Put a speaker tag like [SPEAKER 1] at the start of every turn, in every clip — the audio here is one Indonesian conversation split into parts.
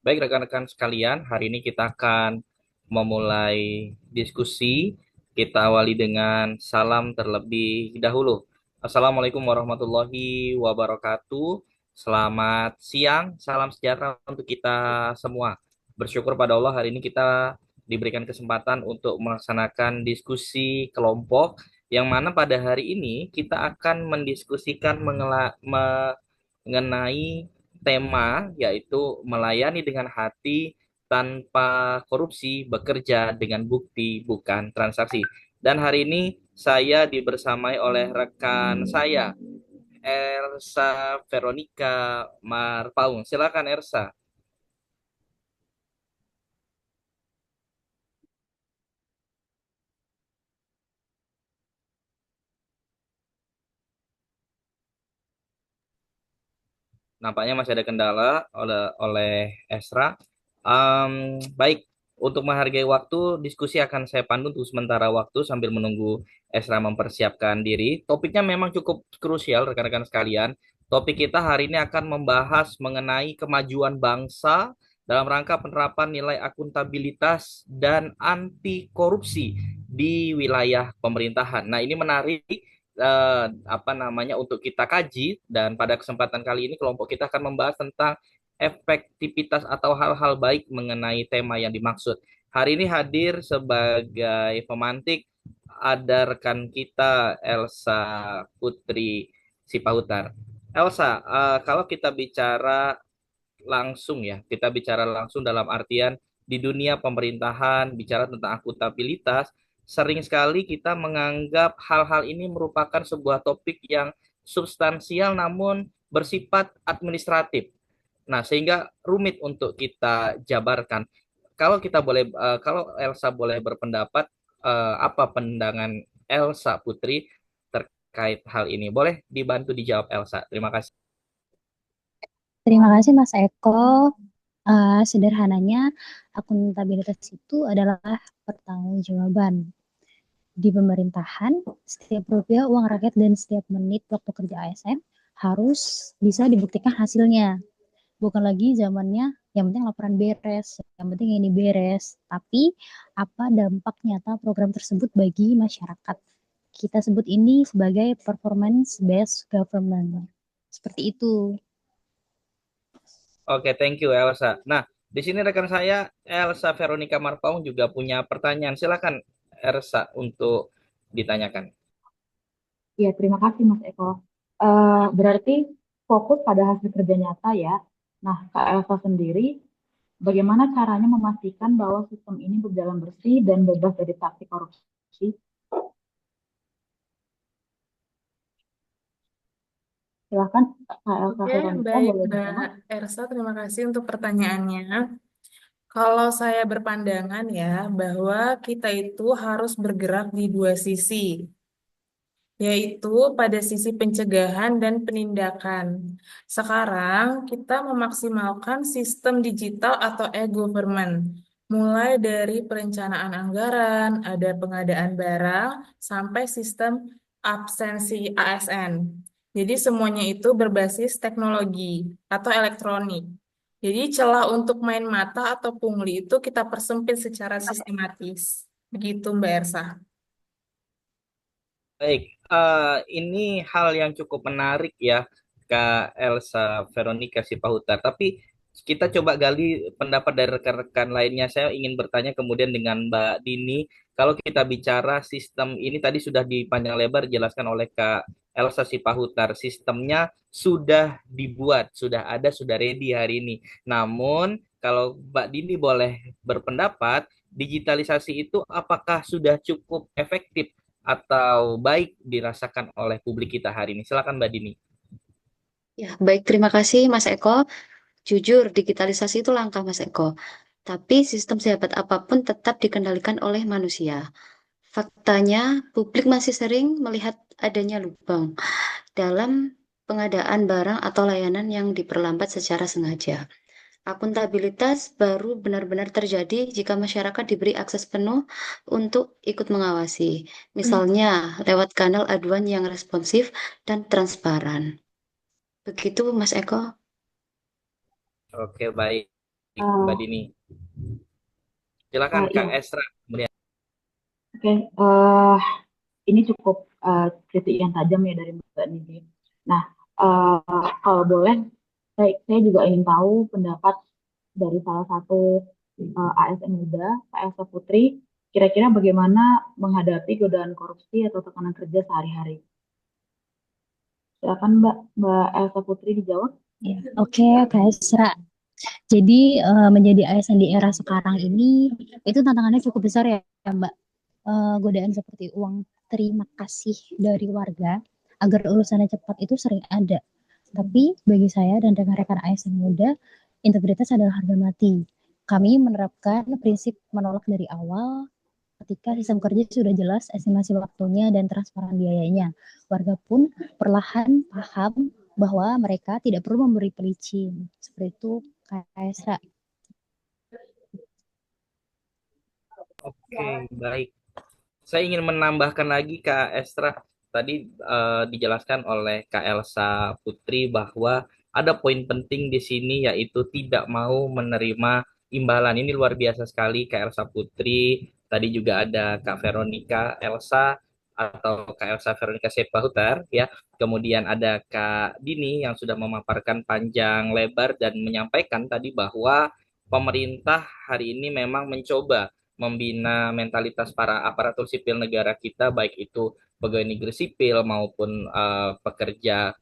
[SPEAKER 1] Baik rekan-rekan sekalian, hari ini kita akan memulai diskusi. Kita awali dengan salam terlebih dahulu. Assalamualaikum warahmatullahi wabarakatuh. Selamat siang, salam sejahtera untuk kita semua. Bersyukur pada Allah hari ini kita diberikan kesempatan untuk melaksanakan diskusi kelompok yang mana pada hari ini kita akan mendiskusikan mengenai tema yaitu melayani dengan hati tanpa korupsi, bekerja dengan bukti bukan transaksi. Dan hari ini saya dibersamai oleh rekan saya, Elsa Veronica Marpaung. Silakan Elsa. Nampaknya masih ada kendala oleh Esra. Baik, untuk menghargai waktu, diskusi akan saya pandu untuk sementara waktu sambil menunggu Esra mempersiapkan diri. Topiknya memang cukup krusial, rekan-rekan sekalian. Topik kita hari ini akan membahas mengenai kemajuan bangsa dalam rangka penerapan nilai akuntabilitas dan anti korupsi di wilayah pemerintahan. Nah, ini menarik apa namanya untuk kita kaji dan pada kesempatan kali ini kelompok kita akan membahas tentang efektivitas atau hal-hal baik mengenai tema yang dimaksud. Hari ini hadir sebagai pemantik ada rekan kita Elsa Putri Sipahutar. Elsa, kalau kita bicara langsung ya, kita bicara langsung dalam artian di dunia pemerintahan, bicara tentang akuntabilitas, sering sekali kita menganggap hal-hal ini merupakan sebuah topik yang substansial namun bersifat administratif. Nah, sehingga rumit untuk kita jabarkan. Kalau Elsa boleh berpendapat, apa pandangan Elsa Putri terkait hal ini? Boleh dibantu dijawab Elsa. Terima kasih.
[SPEAKER 2] Terima kasih Mas Eko. Sederhananya, akuntabilitas itu adalah pertanggungjawaban di pemerintahan. Setiap rupiah uang rakyat dan setiap menit waktu kerja ASN harus bisa dibuktikan hasilnya. Bukan lagi zamannya yang penting laporan beres, yang penting ini beres. Tapi apa dampak nyata program tersebut bagi masyarakat? Kita sebut ini sebagai performance based government. Seperti itu.
[SPEAKER 1] Oke, thank you Elsa. Nah, di sini rekan saya Elsa Veronica Marpaung juga punya pertanyaan. Silakan Elsa untuk ditanyakan.
[SPEAKER 3] Ya, terima kasih Mas Eko. Berarti fokus pada hasil kerja nyata ya. Nah, Kak Elsa sendiri, bagaimana caranya memastikan bahwa sistem ini berjalan bersih dan bebas dari praktik korupsi? Silahkan Kak Elsa
[SPEAKER 4] Oke,
[SPEAKER 3] Veronica
[SPEAKER 4] baik
[SPEAKER 3] boleh
[SPEAKER 4] Mbak
[SPEAKER 3] dijawab.
[SPEAKER 4] Ersa, terima kasih untuk pertanyaannya. Kalau saya berpandangan ya, bahwa kita itu harus bergerak di dua sisi, yaitu pada sisi pencegahan dan penindakan. Sekarang kita memaksimalkan sistem digital atau e-government, mulai dari perencanaan anggaran, ada pengadaan barang, sampai sistem absensi ASN. Jadi semuanya itu berbasis teknologi atau elektronik. Jadi celah untuk main mata atau pungli itu kita persempit secara sistematis. Begitu Mbak Ersa.
[SPEAKER 1] Baik, ini hal yang cukup menarik ya, Kak Elsa Veronica Sipahutar. Tapi kita coba gali pendapat dari rekan-rekan lainnya. Saya ingin bertanya kemudian dengan Mbak Dini, kalau kita bicara sistem ini tadi sudah dipanjang lebar dijelaskan oleh Kak Elsa Sipahutar, sistemnya sudah dibuat, sudah ada, sudah ready hari ini. Namun, kalau Mbak Dini boleh berpendapat, digitalisasi itu apakah sudah cukup efektif atau baik dirasakan oleh publik kita hari ini? Silakan Mbak Dini.
[SPEAKER 5] Ya, baik, terima kasih Mas Eko. Jujur, digitalisasi itu langkah Mas Eko. Tapi sistem sehebat apapun tetap dikendalikan oleh manusia. Faktanya, publik masih sering melihat adanya lubang dalam pengadaan barang atau layanan yang diperlambat secara sengaja. Akuntabilitas baru benar-benar terjadi jika masyarakat diberi akses penuh untuk ikut mengawasi. Misalnya, lewat kanal aduan yang responsif dan transparan. Begitu, Mas Eko.
[SPEAKER 1] Oke, baik. Mbak
[SPEAKER 3] Eh,
[SPEAKER 1] Dini. Silakan Kak
[SPEAKER 3] iya,
[SPEAKER 1] Esra. Kemudian.
[SPEAKER 3] oke. Ini cukup kritik yang tajam ya dari Mbak Nidi. Nah, kalau boleh, saya juga ingin tahu pendapat dari salah satu ASN muda, Kak Elsa Putri, kira-kira bagaimana menghadapi godaan korupsi atau tekanan kerja sehari-hari. Silakan Mbak Elsa Putri dijawab.
[SPEAKER 2] Ya, oke, Kak Esra. Jadi menjadi ASN di era sekarang ini itu tantangannya cukup besar ya, Mbak. Godaan seperti uang terima kasih dari warga agar urusannya cepat itu sering ada. Tapi bagi saya dan rekan-rekan ASN muda, integritas adalah harga mati. Kami menerapkan prinsip menolak dari awal ketika sistem kerja sudah jelas estimasi waktunya dan transparan biayanya. Warga pun perlahan paham bahwa mereka tidak perlu memberi pelicin. Seperti itu, Kaisra.
[SPEAKER 1] Oke, baik. Saya ingin menambahkan lagi Kak Estra. Tadi dijelaskan oleh Kak Elsa Putri bahwa ada poin penting di sini yaitu tidak mau menerima imbalan. Ini luar biasa sekali Kak Elsa Putri. Tadi juga ada Kak Veronica Elsa atau Kak Elsa Veronica Sepahutar ya. Kemudian ada Kak Dini yang sudah memaparkan panjang lebar dan menyampaikan tadi bahwa pemerintah hari ini memang mencoba membina mentalitas para aparatur sipil negara kita, baik itu pegawai negeri sipil maupun pekerja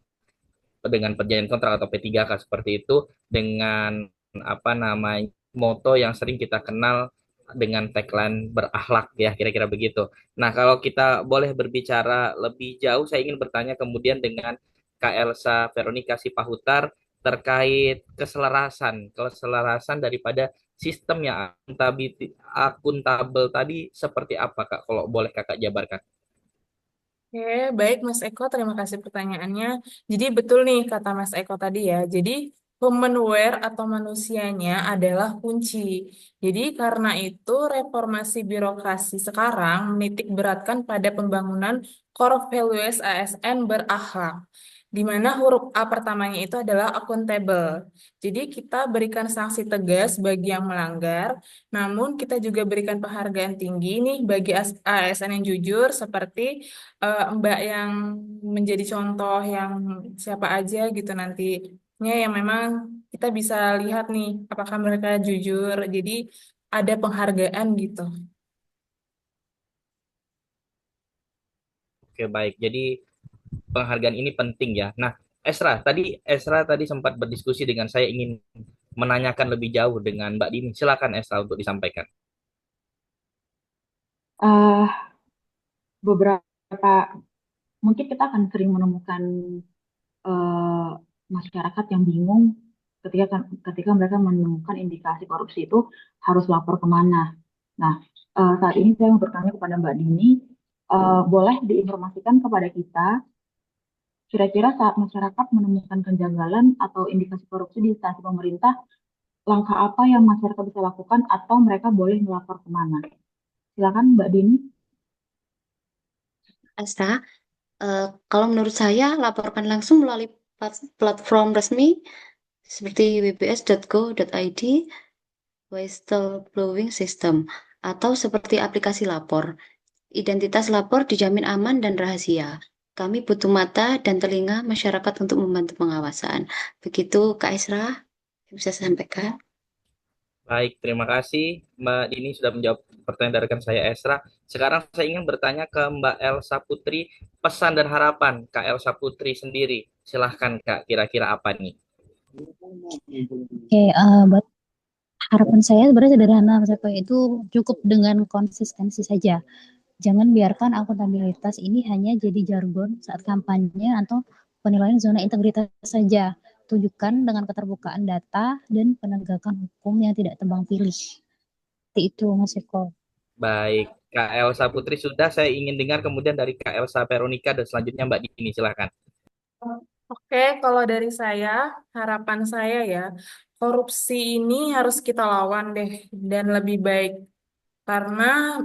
[SPEAKER 1] dengan perjanjian kontrak atau P3K seperti itu, dengan apa namanya moto yang sering kita kenal dengan tagline berakhlak ya, kira-kira begitu. Nah, kalau kita boleh berbicara lebih jauh, saya ingin bertanya kemudian dengan Kak Elsa Veronica Sipahutar terkait keselarasan daripada sistem yang akuntabel tadi seperti apa Kak? Kalau boleh Kakak jabarkan.
[SPEAKER 4] Oke, baik Mas Eko, terima kasih pertanyaannya. Jadi betul nih kata Mas Eko tadi ya. Jadi humanware atau manusianya adalah kunci. Jadi karena itu reformasi birokrasi sekarang menitik beratkan pada pembangunan core values ASN berakhlak. Di mana huruf A pertamanya itu adalah accountable. Jadi kita berikan sanksi tegas bagi yang melanggar, namun kita juga berikan penghargaan tinggi nih bagi ASN yang jujur seperti Mbak yang menjadi contoh yang siapa aja gitu nantinya yang memang kita bisa lihat nih apakah mereka jujur. Jadi ada penghargaan gitu.
[SPEAKER 1] Oke, baik. Jadi penghargaan ini penting ya. Nah, Esra tadi sempat berdiskusi dengan saya ingin menanyakan lebih jauh dengan Mbak Dini. Silakan Esra untuk disampaikan.
[SPEAKER 3] Eh, Beberapa, mungkin kita akan sering menemukan eh, masyarakat yang bingung ketika mereka menemukan indikasi korupsi itu harus lapor kemana. Nah, saat ini saya mau bertanya kepada Mbak Dini, boleh diinformasikan kepada kita kira-kira saat masyarakat menemukan kejanggalan atau indikasi korupsi di instansi pemerintah, langkah apa yang masyarakat bisa lakukan atau mereka boleh melapor kemana? Silakan Mbak Dini.
[SPEAKER 5] Asra, kalau menurut saya laporkan langsung melalui platform resmi seperti wbs.go.id, whistleblowing system, atau seperti aplikasi lapor. Identitas lapor dijamin aman dan rahasia. Kami butuh mata dan telinga masyarakat untuk membantu pengawasan. Begitu, Kak Isra, yang bisa saya sampaikan.
[SPEAKER 1] Baik, terima kasih Mbak Dini sudah menjawab pertanyaan dari rekan saya Esra. Sekarang saya ingin bertanya ke Mbak Elsa Putri, pesan dan harapan Kak Elsa Putri sendiri. Silahkan Kak, kira-kira apa nih?
[SPEAKER 2] Oke, buat harapan saya sebenarnya sederhana, Mas Eko, itu cukup dengan konsistensi saja. Jangan biarkan akuntabilitas ini hanya jadi jargon saat kampanye atau penilaian zona integritas saja. Tunjukkan dengan keterbukaan data dan penegakan hukum yang tidak tebang pilih. Seperti itu, Mas Eko.
[SPEAKER 1] Baik, Kak Elsa Putri sudah. Saya ingin dengar kemudian dari Kak Elsa Veronica dan selanjutnya Mbak Dini. Silahkan.
[SPEAKER 4] Oke, kalau dari saya, harapan saya ya, korupsi ini harus kita lawan deh dan lebih baik. Karena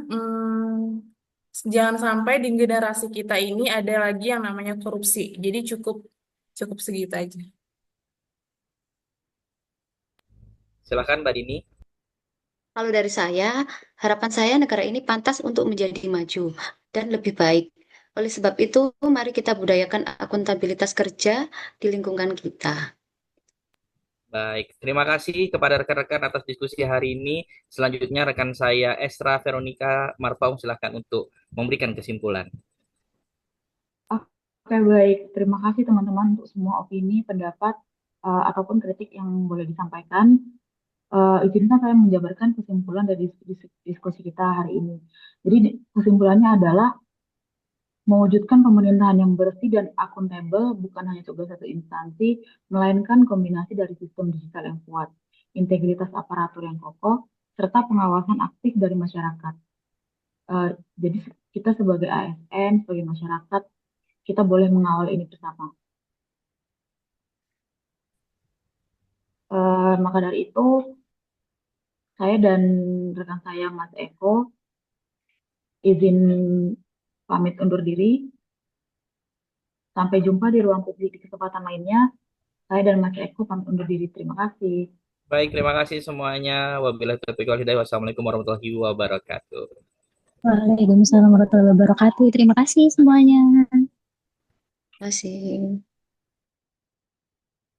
[SPEAKER 4] jangan sampai di generasi kita ini ada lagi yang namanya korupsi. Jadi cukup cukup segitu aja.
[SPEAKER 1] Silakan Mbak Dini.
[SPEAKER 5] Kalau dari saya, harapan saya negara ini pantas untuk menjadi maju dan lebih baik. Oleh sebab itu, mari kita budayakan akuntabilitas kerja di lingkungan kita.
[SPEAKER 1] Baik, terima kasih kepada rekan-rekan atas diskusi hari ini. Selanjutnya rekan saya Esra Veronica Marpaung silakan untuk memberikan kesimpulan.
[SPEAKER 3] Oke, baik. Terima kasih teman-teman untuk semua opini, pendapat, ataupun kritik yang boleh disampaikan. Izinkan saya menjabarkan kesimpulan dari diskusi kita hari ini. Jadi kesimpulannya adalah mewujudkan pemerintahan yang bersih dan akuntabel bukan hanya tugas satu instansi, melainkan kombinasi dari sistem digital yang kuat, integritas aparatur yang kokoh, serta pengawasan aktif dari masyarakat. Eh, jadi kita sebagai ASN, sebagai masyarakat, kita boleh mengawal ini bersama. Maka dari itu, saya dan rekan saya Mas Eko izin pamit undur diri. Sampai jumpa di ruang publik di kesempatan lainnya. Saya dan Mas Eko pamit undur diri. Terima kasih.
[SPEAKER 1] Baik, terima kasih semuanya. Wabillahi taufiq wal hidayah. Wassalamualaikum warahmatullahi wabarakatuh.
[SPEAKER 2] Waalaikumsalam warahmatullahi wabarakatuh. Terima kasih semuanya.
[SPEAKER 5] Terima kasih.